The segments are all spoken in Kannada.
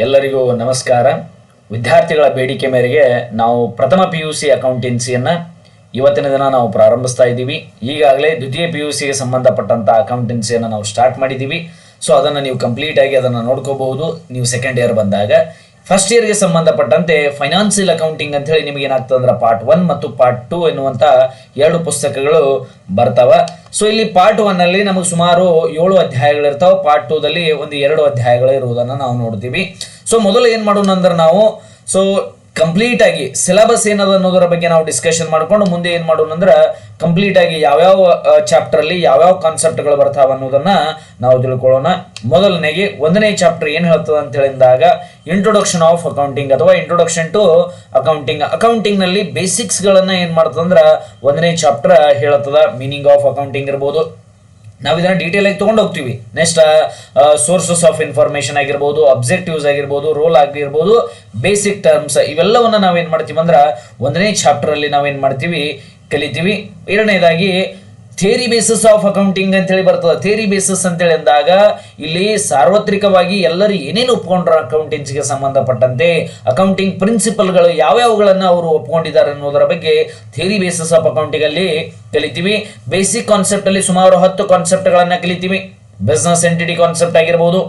ಎಲ್ಲರಿಗೂ ನಮಸ್ಕಾರ. ವಿದ್ಯಾರ್ಥಿಗಳ ಬೇಡಿಕೆ ಮೇರೆಗೆ ನಾವು ಪ್ರಥಮ PUC ಅಕೌಂಟೆನ್ಸಿಯನ್ನು ಇವತ್ತಿನ ದಿನ ನಾವು ಪ್ರಾರಂಭಿಸ್ತಾ ಇದ್ದೀವಿ. ಈಗಾಗಲೇ ದ್ವಿತೀಯ PUCಗೆ ಸಂಬಂಧಪಟ್ಟಂಥ ಅಕೌಂಟೆನ್ಸಿಯನ್ನು ನಾವು ಸ್ಟಾರ್ಟ್ ಮಾಡಿದ್ದೀವಿ. ಸೊ ಅದನ್ನು ನೀವು ಕಂಪ್ಲೀಟ್ ಆಗಿ ಅದನ್ನು ನೋಡ್ಕೋಬಹುದು ನೀವು ಸೆಕೆಂಡ್ ಇಯರ್ ಬಂದಾಗ. ಫಸ್ಟ್ ಇಯರ್ಗೆ ಸಂಬಂಧಪಟ್ಟಂತೆ ಫೈನಾನ್ಷಿಯಲ್ ಅಕೌಂಟಿಂಗ್ ಅಂತ ಹೇಳಿ ನಿಮಗೆ ಏನಾಗ್ತದೆ ಅಂದ್ರೆ ಪಾರ್ಟ್ 1 ಮತ್ತು ಪಾರ್ಟ್ 2 ಎನ್ನುವಂಥ 2 ಪುಸ್ತಕಗಳು ಬರ್ತಾವ. ಸೊ ಇಲ್ಲಿ ಪಾರ್ಟ್ 1 ಅಲ್ಲಿ ನಮಗೆ ಸುಮಾರು 7 ಅಧ್ಯಾಯಗಳಿರ್ತಾವೆ. ಪಾರ್ಟ್ 2 ದಲ್ಲಿ ಒಂದು 2 ಅಧ್ಯಾಯಗಳು ಇರುವುದನ್ನು ನಾವು ನೋಡ್ತೀವಿ. ಸೊ ಮೊದಲು ಏನು ಮಾಡೋಣ ಅಂದ್ರೆ ನಾವು ಕಂಪ್ಲೀಟ್ ಆಗಿ ಸಿಲೆಬಸ್ ಏನದ ಅನ್ನೋದರ ಬಗ್ಗೆ ನಾವು ಡಿಸ್ಕಷನ್ ಮಾಡ್ಕೊಂಡು ಮುಂದೆ ಏನು ಮಾಡೋಣ ಅಂದ್ರೆ ಕಂಪ್ಲೀಟ್ ಆಗಿ ಯಾವ್ಯಾವ ಚಾಪ್ಟರ್ ಅಲ್ಲಿ ಯಾವ್ಯಾವ ಕಾನ್ಸೆಪ್ಟ್ಗಳು ಬರ್ತಾವ ಅನ್ನೋದನ್ನ ನಾವು ತಿಳ್ಕೊಳ್ಳೋಣ. ಮೊದಲನೇಗೆ 1ನೇ ಚಾಪ್ಟರ್ ಏನು ಹೇಳ್ತದೆ ಅಂತ ಹೇಳಿದಾಗ ಇಂಟ್ರೊಡಕ್ಷನ್ ಆಫ್ ಅಕೌಂಟಿಂಗ್ ಅಥವಾ ಇಂಟ್ರೊಡಕ್ಷನ್ ಟು ಅಕೌಂಟಿಂಗ್. ಅಕೌಂಟಿಂಗ್ ನಲ್ಲಿ ಬೇಸಿಕ್ಸ್ ಗಳನ್ನ ಏನ್ ಮಾಡ್ತದಂದ್ರ 1ನೇ ಚಾಪ್ಟರ್ ಹೇಳ್ತದ. ಮೀನಿಂಗ್ ಆಫ್ ಅಕೌಂಟಿಂಗ್ ಇರ್ಬೋದು, ನಾವು ಇದನ್ನ ಡೀಟೇಲ್ ಆಗಿ ತಗೊಂಡು ಹೋಗ್ತೀವಿ. ನೆಕ್ಸ್ಟ್ ಸೋರ್ಸಸ್ ಆಫ್ ಇನ್ಫಾರ್ಮೇಶನ್ ಆಗಿರ್ಬೋದು, ಅಬ್ಜೆಕ್ಟಿವ್ಸ್ ಆಗಿರ್ಬೋದು, ರೋಲ್ ಆಗಿರ್ಬೋದು, ಬೇಸಿಕ್ ಟರ್ಮ್ಸ್ ಇವೆಲ್ಲವನ್ನ ನಾವೇನ್ ಮಾಡ್ತೀವಿ ಅಂದ್ರೆ 1ನೇ ಚಾಪ್ಟರ್ ಅಲ್ಲಿ ನಾವೇನ್ ಮಾಡ್ತೀವಿ ಕಲಿತೀವಿ. ಎರಡನೇದಾಗಿ ಥಿಯರಿ ಬೇಸಿಸ್ ಆಫ್ ಅಕೌಂಟಿಂಗ್ ಅಂತ ಹೇಳಿ ಬರ್ತದೆ. ಥಿಯರಿ ಬೇಸಿಸ್ ಅಂತೇಳಿ ಅಂದಾಗ ಇಲ್ಲಿ ಸಾರ್ವತ್ರಿಕವಾಗಿ ಎಲ್ಲರೂ ಏನೇನು ಒಪ್ಕೊಂಡ್ರ ಅಕೌಂಟೆನ್ಸಿಗೆ ಸಂಬಂಧಪಟ್ಟಂತೆ ಅಕೌಂಟಿಂಗ್ ಪ್ರಿನ್ಸಿಪಲ್ಗಳು ಯಾವ್ಯಾವುಗಳನ್ನ ಅವರು ಒಪ್ಕೊಂಡಿದ್ದಾರೆ ಅನ್ನೋದರ ಬಗ್ಗೆ ಥಿಯರಿ ಬೇಸಿಸ್ ಆಫ್ ಅಕೌಂಟಿಂಗ್ ಅಲ್ಲಿ ಕಲಿತೀವಿ. ಬೇಸಿಕ್ ಕಾನ್ಸೆಪ್ಟ್ ಅಲ್ಲಿ ಸುಮಾರು 10 ಕಾನ್ಸೆಪ್ಟ್ಗಳನ್ನ ಕಲಿತೀವಿ. ಬಿಸ್ನೆಸ್ ಎಂಟಿಟಿ ಕಾನ್ಸೆಪ್ಟ್ ಆಗಿರ್ಬೋದು,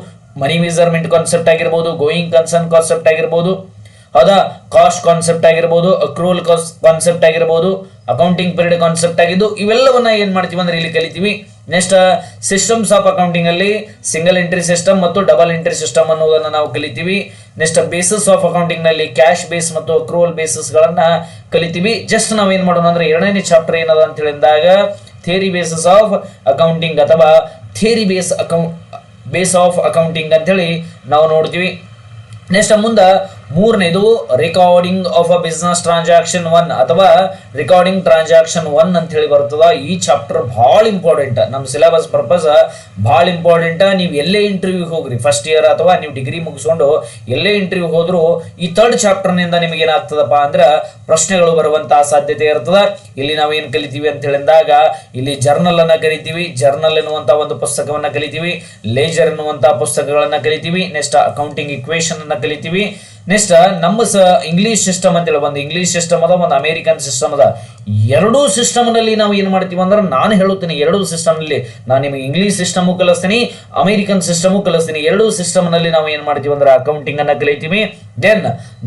ಮನಿ ಮೆಜರ್ಮೆಂಟ್ ಕಾನ್ಸೆಪ್ಟ್ ಆಗಿರ್ಬೋದು, ಗೋಯಿಂಗ್ ಕನ್ಸರ್ನ್ ಕಾನ್ಸೆಪ್ಟ್ ಆಗಿರ್ಬೋದು, ಹೌದಾ, ಕಾಸ್ಟ್ ಕಾನ್ಸೆಪ್ಟ್ ಆಗಿರ್ಬೋದು, ಅಕ್ರೂವಲ್ ಕಾನ್ಸೆಪ್ಟ್ ಆಗಿರ್ಬೋದು, ಅಕೌಂಟಿಂಗ್ ಪೀರಿಯಡ್ ಕಾನ್ಸೆಪ್ಟ್ ಆಗಿದ್ದು ಇವೆಲ್ಲವನ್ನ ಏನ್ ಮಾಡ್ತೀವಿ ಅಂದ್ರೆ ಇಲ್ಲಿ ಕಲಿತೀವಿ. ನೆಕ್ಸ್ಟ್ ಸಿಸ್ಟಮ್ಸ್ ಆಫ್ ಅಕೌಂಟಿಂಗ್ ಅಲ್ಲಿ ಸಿಂಗಲ್ ಎಂಟ್ರಿ ಸಿಸ್ಟಮ್ ಮತ್ತು ಡಬಲ್ ಎಂಟ್ರಿ ಸಿಸ್ಟಮ್ ಅನ್ನೋದನ್ನ ನಾವು ಕಲಿತೀವಿ. ನೆಕ್ಸ್ಟ್ ಬೇಸಿಸ್ ಆಫ್ ಅಕೌಂಟಿಂಗ್ ನಲ್ಲಿ ಕ್ಯಾಶ್ ಬೇಸ್ ಮತ್ತು ಅಕ್ರೂವಲ್ ಬೇಸಿಸ್ ಗಳನ್ನ ಕಲಿತೀವಿ. ಜಸ್ಟ್ ನಾವ್ ಏನ್ ಮಾಡೋಣ ಅಂದ್ರೆ 2ನೇ ಚಾಪ್ಟರ್ ಏನದ ಅಂತ ಹೇಳಿದಾಗ ಥಿಯರಿ ಬೇಸಿಸ್ ಆಫ್ ಅಕೌಂಟಿಂಗ್ ಅಥವಾ ಥಿಯರಿ ಬೇಸ್ ಆಫ್ ಅಕೌಂಟಿಂಗ್ ಅಂತ ಹೇಳಿ ನಾವು ನೋಡ್ತೀವಿ. ನೆಕ್ಸ್ಟ್ ಮುಂದೆ 3ನೇದು recording of a business transaction 1 ಅಥವಾ ರೆಕಾರ್ಡಿಂಗ್ ಟ್ರಾನ್ಸಾಕ್ಷನ್ 1 ಅಂತ ಹೇಳಿ ಬರ್ತದ. ಈ ಚಾಪ್ಟರ್ ಭಾಳ ಇಂಪಾರ್ಟೆಂಟ್, ನಮ್ಮ ಸಿಲೆಬಸ್ ಪರ್ಪಸ್ ಭಾಳ ಇಂಪಾರ್ಟೆಂಟ್. ನೀವು ಎಲ್ಲೇ ಇಂಟರ್ವ್ಯೂ ಹೋಗ್ರಿ, ಫಸ್ಟ್ ಇಯರ್ ಅಥವಾ ನೀವು ಡಿಗ್ರಿ ಮುಗಿಸ್ಕೊಂಡು ಎಲ್ಲೇ ಇಂಟರ್ವ್ಯೂ ಹೋದ್ರು ಈ 3rd ಚಾಪ್ಟರ್ನಿಂದ ನಿಮಗೆ ಏನಾಗ್ತದಪ್ಪ ಅಂದ್ರೆ ಪ್ರಶ್ನೆಗಳು ಬರುವಂತಹ ಸಾಧ್ಯತೆ ಇರ್ತದ. ಇಲ್ಲಿ ನಾವೇನು ಕಲಿತೀವಿ ಅಂತ ಹೇಳಿದಾಗ ಇಲ್ಲಿ ಜರ್ನಲ್ ಅನ್ನ ಕಲಿತೀವಿ. ಜರ್ನಲ್ ಎನ್ನುವಂತ ಒಂದು ಪುಸ್ತಕವನ್ನ ಕಲಿತೀವಿ. ಲೇಜರ್ ಎನ್ನುವಂತ ಪುಸ್ತಕಗಳನ್ನ ಕಲಿತೀವಿ. ನೆಕ್ಸ್ಟ್ ಅಕೌಂಟಿಂಗ್ ಇಕ್ವೇಶನ್ ಅನ್ನ ಕಲಿತೀವಿ. ನೆಕ್ಸ್ಟ್ ನಮ್ಮ ಇಂಗ್ಲಿಷ್ ಸಿಸ್ಟಮ್ ಅಂತ ಹೇಳಿ ಒಂದು ಇಂಗ್ಲಿಷ್ ಸಿಸ್ಟಮ್ ಅದ, ಒಂದು ಅಮೇರಿಕನ್ ಸಿಸ್ಟಮ್ ಅದ. 2 ಸಿಸ್ಟಮ್ ನಲ್ಲಿ ನಾವು ಏನ್ ಮಾಡ್ತೀವಿ ಅಂದ್ರೆ ನಾನು ಹೇಳುತ್ತೀನಿ 2 ಸಿಸ್ಟಮ್ ನಲ್ಲಿ ನಾನು ನಿಮಗೆ ಇಂಗ್ಲಿಷ್ ಸಿಸ್ಟಮ್ ಕಲಿಸ್ತೀನಿ, ಅಮೇರಿಕನ್ ಸಿಸ್ಟಮ್ ಕಲಿಸ್ತೀನಿ. 2 ಸಿಸ್ಟಮ್ ನಲ್ಲಿ ನಾವು ಏನ್ ಮಾಡ್ತೀವಿ ಅಂದ್ರೆ ಅಕೌಂಟಿಂಗ್ ಅನ್ನ ಕಲಿತೀವಿ. ದೆನ್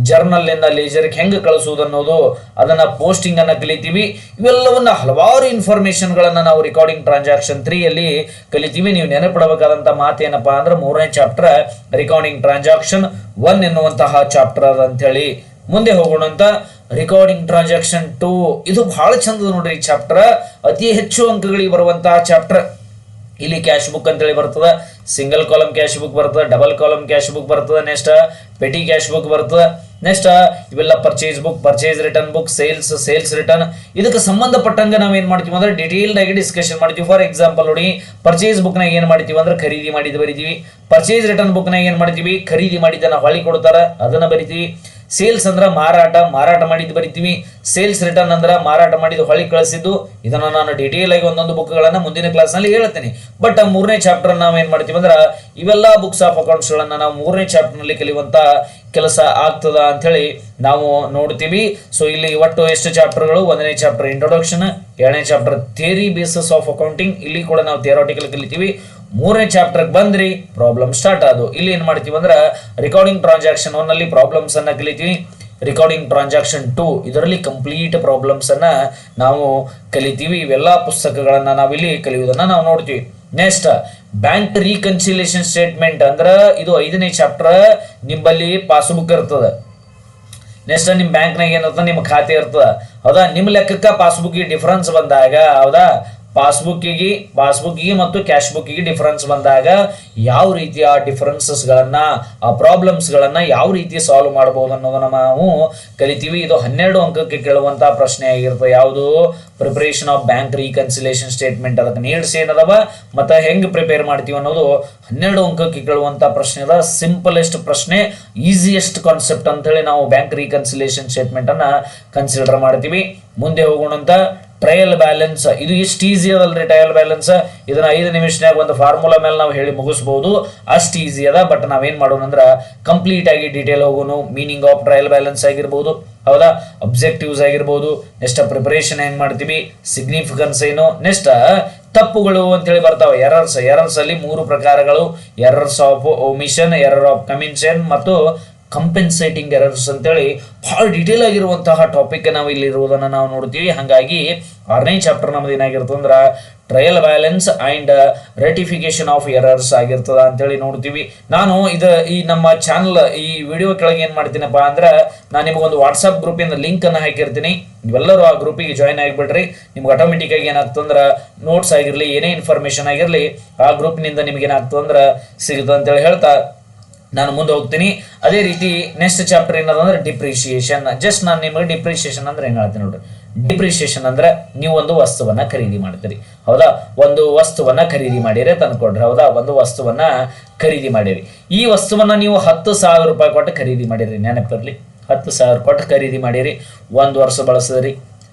ಜರ್ನಲ್ ಇಂದ ಲೇಜರ್ ಹೆಂಗ್ ಕಳಿಸುವುದು ಅನ್ನೋದು ಅದನ್ನ ಪೋಸ್ಟಿಂಗ್ ಅನ್ನ ಕಲಿತೀವಿ. ಇವೆಲ್ಲವನ್ನ ಹಲವಾರು ಇನ್ಫಾರ್ಮೇಶನ್ ಗಳನ್ನ ನಾವು ರೆಕಾರ್ಡಿಂಗ್ ಟ್ರಾನ್ಸಾಕ್ಷನ್ 3 ಅಲ್ಲಿ ಕಲಿತೀವಿ. ನೀವು ನೆನಪಿಡಬೇಕಾದಂತ ಮಾತೇನಪ್ಪಾ ಅಂದ್ರೆ 3ನೇ ಚಾಪ್ಟರ್ ರೆಕಾರ್ಡಿಂಗ್ ಟ್ರಾನ್ಸಾಕ್ಷನ್ 1 ಎನ್ನುವಂತಹ ಚಾಪ್ಟರ್ ಅಂತ ಹೇಳಿ. ಮುಂದೆ ಹೋಗೋಣ ಅಂತ ರೆಕಾರ್ಡಿಂಗ್ ಟ್ರಾನ್ಸಾಕ್ಷನ್ 2 ಇದು ಬಹಳ ಚಂದ ನೋಡ್ರಿ. ಈ ಚಾಪ್ಟರ್ ಅತಿ ಹೆಚ್ಚು ಅಂಕಗಳಿಗೆ ಬರುವಂತಹ ಚಾಪ್ಟರ್. ಇಲ್ಲಿ ಕ್ಯಾಶ್ ಬುಕ್ ಅಂತ ಹೇಳಿ ಬರ್ತದೆ, ಸಿಂಗಲ್ ಕಾಲಮ್ ಕ್ಯಾಶ್ ಬುಕ್ ಬರ್ತದೆ, ಡಬಲ್ ಕಾಲಮ್ ಕ್ಯಾಶ್ ಬುಕ್ ಬರ್ತದೆ, ನೆಕ್ಸ್ಟ್ ಪೆಟಿ ಕ್ಯಾಶ್ ಬುಕ್ ಬರ್ತದೆ. ನೆಕ್ಸ್ಟ್ ಇವೆಲ್ಲ purchase book, purchase return book, sales return. ಇದಕ್ಕೆ ಸಂಬಂಧಪಟ್ಟಂಗೆ ನಾವು ಏನ್ ಮಾಡ್ತೀವಿ ಅಂದ್ರೆ ಡಿಟೇಲ್ಡ್ ಆಗಿ ಡಿಸ್ಕಷನ್ ಮಾಡ್ತೀವಿ. ಫಾರ್ ಎಕ್ಸಾಂಪಲ್ ನೋಡಿ, ಪರ್ಚೇಸ್ ಬುಕ್ ನಾಗ ಏನ್ ಮಾಡ್ತೀವಿ ಅಂದ್ರೆ ಖರೀದಿ ಮಾಡಿದ್ದು ಬರಿತೀವಿ. ಪರ್ಚೇಸ್ ರಿಟರ್ನ್ ಬುಕ್ ನಾಗ ಏನ್ ಮಾಡ್ತೀವಿ, ಖರೀದಿ ಮಾಡಿದ್ದನ್ನ ಹೊಳಿ ಕೊಡ್ತಾರ ಅದನ್ನ ಬರಿತೀವಿ. ಸೇಲ್ಸ್ ಅಂದ್ರ ಮಾರಾಟ ಮಾಡಿದ್ದು ಬರಿತೀವಿ. ಸೇಲ್ಸ್ ರಿಟರ್ನ್ ಅಂದ್ರ ಮಾರಾಟ ಮಾಡಿದ್ದು ಹೊಳಿ ಕಳಿಸಿದ್ದು. ಇದನ್ನ ನಾನು ಡೀಟೇಲ್ ಆಗಿ ಒಂದೊಂದು ಬುಕ್ ಗಳನ್ನ ಮುಂದಿನ ಕ್ಲಾಸ್ ನಲ್ಲಿ ಹೇಳ್ತೇನೆ. ಬಟ್ 3ನೇ ಚಾಪ್ಟರ್ ನಾವ್ ಏನ್ ಮಾಡ್ತೀವಿ ಅಂದ್ರೆ ಇವೆಲ್ಲ ಬುಕ್ಸ್ ಆಫ್ ಅಕೌಂಟ್ಸ್ ಗಳನ್ನ ನಾವು 3ನೇ ಚಾಪ್ಟರ್ ನಲ್ಲಿ ಕಲಿಯುವಂತ ಕೆಲಸ ಆಗ್ತದ ಅಂತ ಹೇಳಿ ನಾವು ನೋಡ್ತೀವಿ. ಸೊ ಇಲ್ಲಿ ಒಟ್ಟು ಎಷ್ಟು ಚಾಪ್ಟರ್ಗಳು? 1ನೇ ಚಾಪ್ಟರ್ ಇಂಟ್ರೊಡಕ್ಷನ್, 2ನೇ chapter theory basis of accounting, ಇಲ್ಲಿ ಕೂಡ ನಾವು ಥಿಯರಾಟಿಕಲ್ ಕಲಿತೀವಿ. 3ನೇ ಚಾಪ್ಟರ್ ಬಂದ್ರಿ ಪ್ರಾಬ್ಲಮ್ ಸ್ಟಾರ್ಟ್ ಆದವು. ಇಲ್ಲಿ ಏನ್ ಮಾಡ್ತೀವಿ ಅಂದ್ರೆ ರೆಕಾರ್ಡಿಂಗ್ ಟ್ರಾನ್ಸಾಕ್ಷನ್ 1 ಅಲ್ಲಿ ಪ್ರಾಬ್ಲಮ್ಸ್ ಅನ್ನ ಕಲಿತೀವಿ. ರೆಕಾರ್ಡಿಂಗ್ ಟ್ರಾನ್ಸಾಕ್ಷನ್ 2 ಇದರಲ್ಲಿ ಕಂಪ್ಲೀಟ್ ಪ್ರಾಬ್ಲಮ್ಸ್ ಅನ್ನ ನಾವು ಕಲಿತೀವಿ. ಇವೆಲ್ಲ ಪುಸ್ತಕಗಳನ್ನ ನಾವಿಲ್ಲಿ ಕಲಿಯುವುದನ್ನ ನಾವು ನೋಡ್ತೀವಿ. ನೆಕ್ಸ್ಟ್ ಬ್ಯಾಂಕ್ ರೀಕನ್ಸಿಲೇಷನ್ ಸ್ಟೇಟ್ಮೆಂಟ್ ಅಂದ್ರ ಇದು 5ನೇ ಚಾಪ್ಟರ್. ನಿಮ್ಮಲ್ಲಿ ಪಾಸ್ಬುಕ್ ಇರ್ತದ. ನೆಕ್ಸ್ಟ್ ನಿಮ್ ಬ್ಯಾಂಕ್ನಾಗ ಏನಿರ್ತದ, ನಿಮ್ಮ ಖಾತೆ ಇರ್ತದ, ಹೌದಾ. ನಿಮ್ಮ ಲೆಕ್ಕಕ್ಕ ಪಾಸ್ಬುಕ್ಗೆ ಡಿಫರೆನ್ಸ್ ಬಂದಾಗ, ಹೌದಾ, ಪಾಸ್ಬುಕ್ಕಿಗೆ ಮತ್ತು ಕ್ಯಾಶ್ ಬುಕ್ಕಿಗೆ ಡಿಫರೆನ್ಸ್ ಬಂದಾಗ ಯಾವ ರೀತಿಯ ಡಿಫರೆನ್ಸಸ್ ಗಳನ್ನ ಆ ಪ್ರಾಬ್ಲಮ್ಸ್ ಗಳನ್ನ ಯಾವ ರೀತಿ ಸಾಲ್ವ್ ಮಾಡಬಹುದು ಅನ್ನೋದನ್ನ ನಾವು ಕಲಿತೀವಿ. ಇದು 12 ಅಂಕಕ್ಕೆ ಕೇಳುವಂತಹ ಪ್ರಶ್ನೆ ಆಗಿರ್ತದೆ. ಯಾವುದು? Preparation of bank reconciliation statement. ಅದಕ್ಕೆ ನೀಡ್ಸ್ ಏನದವ ಮತ್ತೆ ಹೆಂಗ್ ಪ್ರಿಪೇರ್ ಮಾಡ್ತೀವಿ ಅನ್ನೋದು 12 ಅಂಕಕ್ಕೆ ಕೇಳುವಂತಹ ಪ್ರಶ್ನೆ ಅದ. ಸಿಂಪಲೆಸ್ಟ್ ಪ್ರಶ್ನೆ, ಈಸಿಯೆಸ್ಟ್ ಕಾನ್ಸೆಪ್ಟ್ ಅಂತ ಹೇಳಿ ನಾವು ಬ್ಯಾಂಕ್ ರೀಕನ್ಸಿಲೇಷನ್ ಸ್ಟೇಟ್ಮೆಂಟ್ ಅನ್ನ ಕನ್ಸಿಡರ್ ಮಾಡ್ತೀವಿ. ಮುಂದೆ ಹೋಗೋಣ ಅಂತ ಟ್ರಯಲ್ ಬ್ಯಾಲೆನ್ಸ್ ಇದು ಎಷ್ಟು ಈಸಿ ಅದಲ್ರಿ. ಟ್ರಯಲ್ ಬ್ಯಾಲೆನ್ಸ್ ಇದನ್ನ 5 ನಿಮಿಷನಾಗ ಒಂದು ಫಾರ್ಮುಲಾ ಮೇಲೆ ನಾವು ಹೇಳಿ ಮುಗಿಸ್ಬೋದು, ಅಷ್ಟು ಈಸಿ ಅದ. ಬಟ್ ನಾವೇನ್ ಮಾಡೋಣ ಅಂದ್ರೆ ಕಂಪ್ಲೀಟ್ ಆಗಿ ಡೀಟೇಲ್ ಹೋಗೋನು. ಮೀನಿಂಗ್ ಆಫ್ ಟ್ರಯಲ್ ಬ್ಯಾಲೆನ್ಸ್ ಆಗಿರ್ಬೋದು, ಹೌದಾ, ಅಬ್ಜೆಕ್ಟಿವ್ಸ್ ಆಗಿರ್ಬೋದು, ನೆಕ್ಸ್ಟ್ ಪ್ರಿಪರೇಷನ್ ಹೆಂಗ್ ಮಾಡ್ತೀವಿ, ಸಿಗ್ನಿಫಿಕೆನ್ಸ್ ಏನು, ನೆಕ್ಸ್ಟ್ ತಪ್ಪುಗಳು ಅಂತೇಳಿ ಬರ್ತಾವೆ, ಎರರ್ಸ್ ಅಲ್ಲಿ 3 ಪ್ರಕಾರಗಳು: errors of omission, error of commission ಮತ್ತು ಕಂಪೆನ್ಸೇಟಿಂಗ್ ಎರರ್ಸ್ ಅಂತೇಳಿ ಬಹಳ ಡೀಟೇಲ್ ಆಗಿರುವಂತಹ ಟಾಪಿಕ್ ನಾವು ಇಲ್ಲಿ ಇರುವುದನ್ನು ನಾವು ನೋಡ್ತೀವಿ. ಹಾಗಾಗಿ 6ನೇ ಚಾಪ್ಟರ್ ನಮ್ದು ಏನಾಗಿರ್ತದೆ ಅಂದ್ರೆ trial balance and rectification of errors ಆಗಿರ್ತದ ಅಂತೇಳಿ ನೋಡ್ತೀವಿ. ನಾನು ಈ ನಮ್ಮ ಚಾನಲ್ ಈ ವಿಡಿಯೋ ಕೆಳಗೆ ಏನ್ ಮಾಡ್ತೀನಪ್ಪ ಅಂದ್ರೆ ನಾನು ನಿಮಗೊಂದು ವಾಟ್ಸ್ಆಪ್ ಗ್ರೂಪಿನ ಲಿಂಕ್ ಅನ್ನು ಹಾಕಿರ್ತೀನಿ. ನೀವೆಲ್ಲರೂ ಆ ಗ್ರೂಪಿಗೆ ಜಾಯ್ನ್ ಆಗಿಬಿಡ್ರಿ. ನಿಮ್ಗೆ ಆಟೋಮೆಟಿಕ್ ಆಗಿ ಏನಾಗ್ತಂದ್ರೆ ನೋಟ್ಸ್ ಆಗಿರ್ಲಿ, ಏನೇ ಇನ್ಫಾರ್ಮೇಶನ್ ಆಗಿರ್ಲಿ, ಆ ಗ್ರೂಪ್ನಿಂದ ನಿಮ್ಗೆ ಏನಾಗ್ತದಂದ್ರೆ ಸಿಗುತ್ತೆ ಅಂತೇಳಿ ಹೇಳ್ತಾ ನಾನು ಮುಂದೆ ಹೋಗ್ತೀನಿ. ಅದೇ ರೀತಿ ನೆಕ್ಸ್ಟ್ ಚಾಪ್ಟರ್ ಏನದಂದ್ರೆ ಡಿಪ್ರಿಸಿಯೇಷನ್. ಜಸ್ಟ್ ನಾನು ನಿಮಗೆ ಡಿಪ್ರಿಸಿಯೇಷನ್ ಅಂದ್ರೆ ಹೆಂಗ್ ಹೇಳ್ತೀನಿ ನೋಡ್ರಿ. ಡಿಪ್ರಿಸಿಯೇಷನ್ ಅಂದ್ರೆ ನೀವು ಒಂದು ವಸ್ತುವನ್ನ ಖರೀದಿ ಮಾಡ್ತೀರಿ, ಹೌದಾ, ಒಂದು ವಸ್ತುವನ್ನ ಖರೀದಿ ಮಾಡಿರಿ ತಂದ್ಕೊಡ್ರಿ, ಹೌದಾ, ಒಂದು ವಸ್ತುವನ್ನ ಖರೀದಿ ಮಾಡಿರಿ. ಈ ವಸ್ತುವನ್ನ ನೀವು 10,000 ರೂಪಾಯಿ ಕೊಟ್ಟು ಖರೀದಿ ಮಾಡಿರಿ, ನೆನಪಿರ್ಲಿ, 10,000 ಕೊಟ್ಟು ಖರೀದಿ ಮಾಡಿರಿ. 1 ವರ್ಷ ಬಳಸಿದ್ರಿ,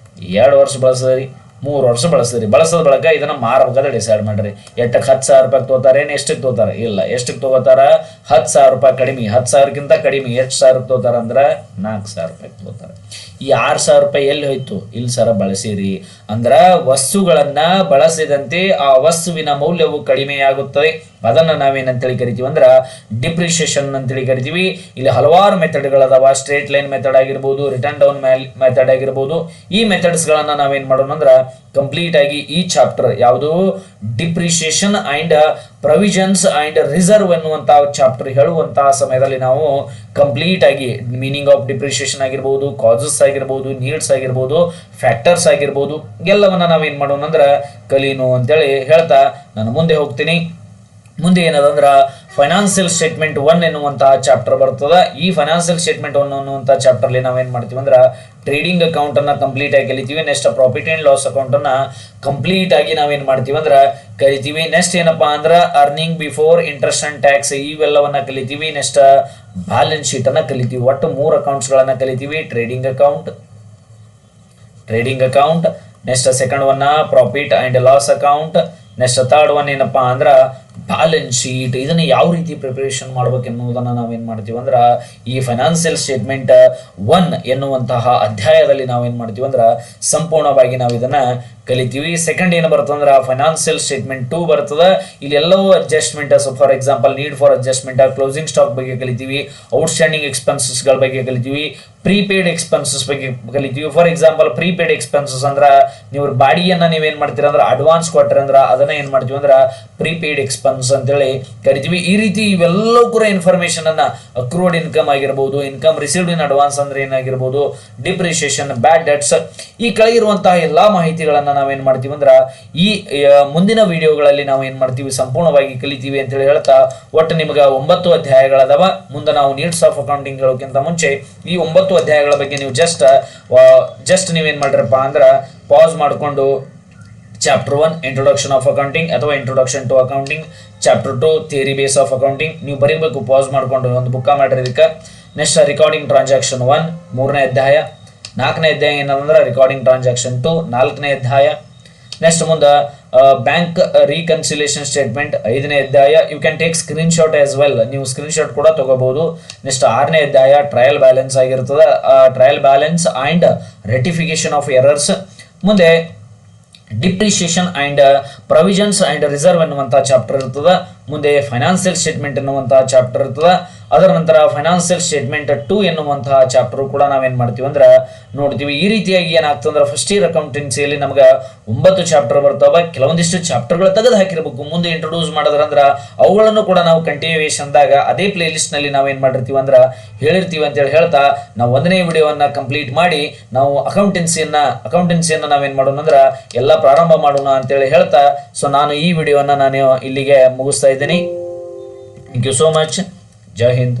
2 ವರ್ಷ ಬಳಸಿದ್ರಿ, 3 ವರ್ಷ ಬಳಸದ ಬಳಕ ಇದನ್ನ ಮಾರಬೇಕಾದ್ರೆ ಡಿಸೈಡ್ ಮಾಡ್ರಿ. ಎಷ್ಟಕ್ಕೆ 10,000 ರೂಪಾಯಿ ತಗೋತಾರೆ, ಏನು ಎಷ್ಟಕ್ಕೆ ತಗೋತಾರೆ? ಇಲ್ಲ, ಎಷ್ಟಕ್ಕೆ ತಗೋತಾರ? 10,000 ರೂಪಾಯಿ ಕಡಿಮೆ, 10,000ಕ್ಕಿಂತ ಕಡಿಮೆ ಎಷ್ಟು ಸಾವಿರಕ್ಕೆ ತಗೋತಾರ ಅಂದ್ರೆ 4,000 ರೂಪಾಯಿ ತಗೋತಾರೆ. ಈ 6,000 ರೂಪಾಯಿ ಎಲ್ಲಿ ಹೋಯ್ತು? ಇಲ್ಲಿ ಸರ ಬಳಸಿರಿ ಅಂದ್ರ ವಸ್ತುಗಳನ್ನ ಬಳಸಿದಂತೆ ಆ ವಸ್ತುವಿನ ಮೌಲ್ಯವು ಕಡಿಮೆಯಾಗುತ್ತದೆ. ಅದನ್ನ ನಾವೇನಂತೇಳಿ ಕರಿತೀವಿ ಅಂದ್ರ ಡಿಪ್ರಿಸಿಯೇಷನ್ ಅಂತೇಳಿ ಕರಿತೀವಿ. ಇಲ್ಲಿ ಹಲವಾರು ಮೆಥಡ್ಗಳದಾವ. ಸ್ಟ್ರೇಟ್ ಲೈನ್ ಮೆಥಡ್ ಆಗಿರ್ಬೋದು, ರಿಟರ್ನ್ ಡೌನ್ ಮೆಥಡ್ ಆಗಿರ್ಬೋದು. ಈ ಮೆಥಡ್ಸ್ ಗಳನ್ನ ನಾವೇನ್ ಮಾಡೋಣ ಅಂದ್ರ ಕಂಪ್ಲೀಟ್ ಆಗಿ ಈ ಚಾಪ್ಟರ್ ಯಾವುದು depreciation and provisions and reserve ಎನ್ನುವಂತಹ ಚಾಪ್ಟರ್ ಹೇಳುವಂತಹ ಸಮಯದಲ್ಲಿ ನಾವು ಕಂಪ್ಲೀಟ್ ಆಗಿ ಮೀನಿಂಗ್ ಆಫ್ ಡಿಪ್ರಿಸಿಯೇಷನ್ ಆಗಿರ್ಬೋದು, ಕಾಸಸ್ ಆಗಿರ್ಬೋದು, ನೀಡ್ಸ್ ಆಗಿರ್ಬೋದು, ಫ್ಯಾಕ್ಟರ್ಸ್ ಆಗಿರ್ಬೋದು, ಎಲ್ಲವನ್ನ ನಾವೇನ್ ಮಾಡೋಣ ಅಂದ್ರ ಕಲೀನು ಅಂತೇಳಿ ಹೇಳ್ತಾ ನಾನು ಮುಂದೆ ಹೋಗ್ತೀನಿ. ಮುಂದೆ ಏನದಂದ್ರ ಫೈನಾನ್ಸಿಯಲ್ ಸ್ಟೇಟ್ಮೆಂಟ್ 1 ಎನ್ನುವಂತಹ ಚಾಪ್ಟರ್ ಬರ್ತದ. ಈ ಫೈನಾನ್ಸಿಯಲ್ ಸ್ಟೇಟ್ಮೆಂಟ್ 1 ಅನ್ನುವಂತಹ ಚಾಪ್ಟರ್ ಅಲ್ಲಿ ನಾವೇನ್ ಮಾಡ್ತೀವಿ ಅಂದ್ರ ಟ್ರೇಡಿಂಗ್ ಅಕೌಂಟ್ ಅನ್ನ ಕಂಪ್ಲೀಟ್ ಆಗಿ ಕಲಿತೀವಿ. Next profit and loss account ಅನ್ನ ಕಂಪ್ಲೀಟ್ ಆಗಿ ನಾವೇನ್ ಮಾಡ್ತೀವಿ ಅಂದ್ರ ಕಲಿತೀವಿ. ನೆಕ್ಸ್ಟ್ ಏನಪ್ಪಾ ಅಂದ್ರ earning before interest and tax ಇವೆಲ್ಲವನ್ನ ಕಲಿತೀವಿ. ನೆಕ್ಸ್ಟ್ ಬ್ಯಾಲೆನ್ಸ್ ಶೀಟ್ ಅನ್ನ ಕಲಿತೀವಿ. ಒಟ್ಟು 3 ಅಕೌಂಟ್ಸ್ ಗಳನ್ನ ಕಲಿತೀವಿ. Trading account, next second one profit and loss account, next third one ಏನಪ್ಪಾ ಅಂದ್ರ ಬ್ಯಾಲೆನ್ಸ್ ಶೀಟ್. ಇದನ್ನ ಯಾವ ರೀತಿ ಪ್ರಿಪರೇಷನ್ ಮಾಡ್ಬೇಕು ಎನ್ನುವುದನ್ನ ನಾವೇನ್ ಮಾಡ್ತೀವಿ ಅಂದ್ರ ಈ ಫೈನಾನ್ಸಿಯಲ್ ಸ್ಟೇಟ್ಮೆಂಟ್ 1 ಎನ್ನುವಂತಹ ಅಧ್ಯಾಯದಲ್ಲಿ ನಾವೇನ್ ಮಾಡ್ತೀವಿ ಅಂದ್ರ ಸಂಪೂರ್ಣವಾಗಿ ನಾವು ಇದನ್ನ ಕಲಿತೀವಿ. ಸೆಕೆಂಡ್ ಏನು ಬರ್ತದಂದ್ರ ಫೈನಾನ್ಸಿಯಲ್ ಸ್ಟೇಟ್ಮೆಂಟ್ 2 ಬರ್ತದ. ಇಲ್ಲಿ ಎಲ್ಲವೂ adjustment, for example need for adjustment, closing stock ಬಗ್ಗೆ ಕಲಿತೀವಿ, ಔಟ್ಸ್ಟ್ಯಾಂಡಿಂಗ್ ಎಕ್ಸ್ಪೆನ್ಸಸ್ ಗಳ ಬಗ್ಗೆ ಕಲಿತೀವಿ, ಪ್ರೀಪೇಡ್ ಎಕ್ಸ್ಪೆನ್ಸಸ್ ಬಗ್ಗೆ ಕಲಿತೀವಿ. ಫಾರ್ ಎಕ್ಸಾಂಪಲ್ ಪ್ರೀಪೇಡ್ ಎಕ್ಸ್ಪೆನ್ಸಸ್ ಅಂದ್ರ ನೀವು ಬಾಡಿಗೆಯನ್ನ ನೀವೇನ್ ಮಾಡ್ತೀರ ಅಂದ್ರ ಅಡ್ವಾನ್ಸ್ ಕೊಟ್ರಿ ಅಂದ್ರ ಅದನ್ನ ಏನ್ ಮಾಡ್ತೀವಿ ಅಂದ್ರ ಪ್ರೀಪೇಡ್ ಎಕ್ಸ್ಪೆನ್ಸ್ ಅಂತೇಳಿ ಕರಿತೀವಿ. ಈ ರೀತಿ ಇವೆಲ್ಲವೂ ಕೂಡ ಇನ್ಫಾರ್ಮೇಶನ್ ಅನ್ನ ಅಕ್ರೂಡ್ ಇನ್ಕಮ್ ಆಗಿರ್ಬೋದು, ಇನ್ಕಮ್ ರಿಸೀವ್ಡ್ ಇನ್ ಅಡ್ವಾನ್ಸ್ ಅಂದ್ರೆ ಏನಾಗಿರ್ಬೋದು, ಡಿಪ್ರಿಸಿಯೇಷನ್, ಬ್ಯಾಡ್ ಡೆಟ್ಸ್, ಈ ಕೆಳಗಿರುವಂತಹ ಎಲ್ಲಾ ಮಾಹಿತಿಗಳನ್ನ ನಾವೇನ್ ಮಾಡ್ತೀವಿ ಅಂದ್ರ ಈ ಮುಂದಿನ ವಿಡಿಯೋಗಳಲ್ಲಿ ನಾವು ಏನ್ ಮಾಡ್ತೀವಿ ಸಂಪೂರ್ಣವಾಗಿ ಕಲಿತೀವಿ ಅಂತೇಳಿ ಹೇಳ್ತಾ ಒಟ್ಟು ನಿಮ್ಗೆ 9 ಅಧ್ಯಾಯಗಳದಾವ. ಮುಂದೆ ನಾವು ನೀಡ್ಸ್ ಆಫ್ ಅಕೌಂಟಿಂಗ್ ಹೇಳೋಕ್ಕಿಂತ ಮುಂಚೆ ಈ 9 ಅಧ್ಯಾಯಗಳ ಬಗ್ಗೆ ನೀವು ಜಸ್ಟ್ ನೀವೇನ್ ಮಾಡ್ರಪ್ಪ ಅಂದ್ರ ಪಾಸ್ ಮಾಡ್ಕೊಂಡು ಚಾಪ್ಟರ್ 1 ಇಂಟ್ರೊಡಕ್ಷನ್ ಆಫ್ ಅಕೌಂಟಿಂಗ್ ಅಥವಾ introduction to accounting, chapter 2 theory base of accounting ನೀವು ಬರೀಬೇಕು. ಪಾಸ್ ಮಾಡ್ಕೊಂಡು ಒಂದು ಬುಕ್ಕ ಮಾಡ್ರಿ ಇದಕ್ಕೆ. ನೆಕ್ಸ್ಟ್ ರಿಕಾರ್ಡಿಂಗ್ ಟ್ರಾನ್ಸಾಕ್ಷನ್ 1 3ನೇ ಅಧ್ಯಾಯ, 4ನೇ ಅಧ್ಯಾಯ ಏನಂದ್ರೆ ರಿಕಾರ್ಡಿಂಗ್ ಟ್ರಾನ್ಸಾಕ್ಷನ್ 2 4ನೇ ಅಧ್ಯಾಯ. ನೆಕ್ಸ್ಟ್ ಮುಂದೆ ಬ್ಯಾಂಕ್ ರೀಕನ್ಸಿಲೇಷನ್ ಸ್ಟೇಟ್ಮೆಂಟ್ 5ನೇ ಅಧ್ಯಾಯ. You can take screenshot as well, ನೀವು ಸ್ಕ್ರೀನ್ ಶಾಟ್ ಕೂಡ ತಗೋಬಹುದು. ನೆಕ್ಸ್ಟ್ 6ನೇ ಅಧ್ಯಾಯ ಟ್ರಯಲ್ ಬ್ಯಾಲೆನ್ಸ್ ಆಗಿರ್ತದೆ. Trial balance and rectification of errors. ಮುಂದೆ depreciation and provisions and reserve ಎನ್ನುವಂತಹ ಚಾಪ್ಟರ್ ಇರ್ತದೆ. ಮುಂದೆ ಫೈನಾನ್ಸಿಯಲ್ ಸ್ಟೇಟ್ಮೆಂಟ್ ಎನ್ನುವಂತಹ ಚಾಪ್ಟರ್ ಇರ್ತದೆ. ಅದರ ನಂತರ ಫೈನಾನ್ಸಿಯಲ್ ಸ್ಟೇಟ್ಮೆಂಟ್ 2 ಎನ್ನುವಂತಹ ಚಾಪ್ಟರ್ ಕೂಡ ನಾವೇನ್ ಮಾಡ್ತೀವಿ ಅಂದ್ರೆ ನೋಡ್ತೀವಿ. ಈ ರೀತಿಯಾಗಿ ಏನಾಗ್ತಂದ್ರೆ ಫಸ್ಟ್ ಇಯರ್ ಅಕೌಂಟೆನ್ಸಿಯಲ್ಲಿ ನಮ್ಗೆ 9 ಚಾಪ್ಟರ್ ಬರ್ತಾವ. ಕೆಲವೊಂದಿಷ್ಟು ಚಾಪ್ಟರ್ಗಳು ತೆಗೆದು ಹಾಕಿರ್ಬೇಕು. ಮುಂದೆ ಇಂಟ್ರೊಡ್ಯೂಸ್ ಮಾಡೋದ್ರಂದ್ರ ಅವುಗಳನ್ನು ಕೂಡ ನಾವು ಕಂಟಿನ್ಯೂಯೇಷನ್ ದಾಗ ಅದೇ ಪ್ಲೇ ಲಿಸ್ಟ್ ನಲ್ಲಿ ನಾವೇನ್ ಮಾಡಿರ್ತೀವಿ ಅಂದ್ರ ಹೇಳಿರ್ತೀವಿ ಅಂತೇಳಿ ಹೇಳ್ತಾ ನಾವು 1ನೇ ವಿಡಿಯೋವನ್ನ ಕಂಪ್ಲೀಟ್ ಮಾಡಿ ನಾವು ಅಕೌಂಟೆನ್ಸಿಯನ್ನ ನಾವೇನ್ ಮಾಡೋಣ ಅಂದ್ರ ಎಲ್ಲ ಪ್ರಾರಂಭ ಮಾಡೋಣ ಅಂತೇಳಿ ಹೇಳ್ತಾ ಸೊ ನಾನು ಈ ವಿಡಿಯೋವನ್ನ ನಾನು ಇಲ್ಲಿಗೆ ಮುಗಿಸ್ತಾ ಇದ್ದೀನಿ. Thank you so much. Jai Hind.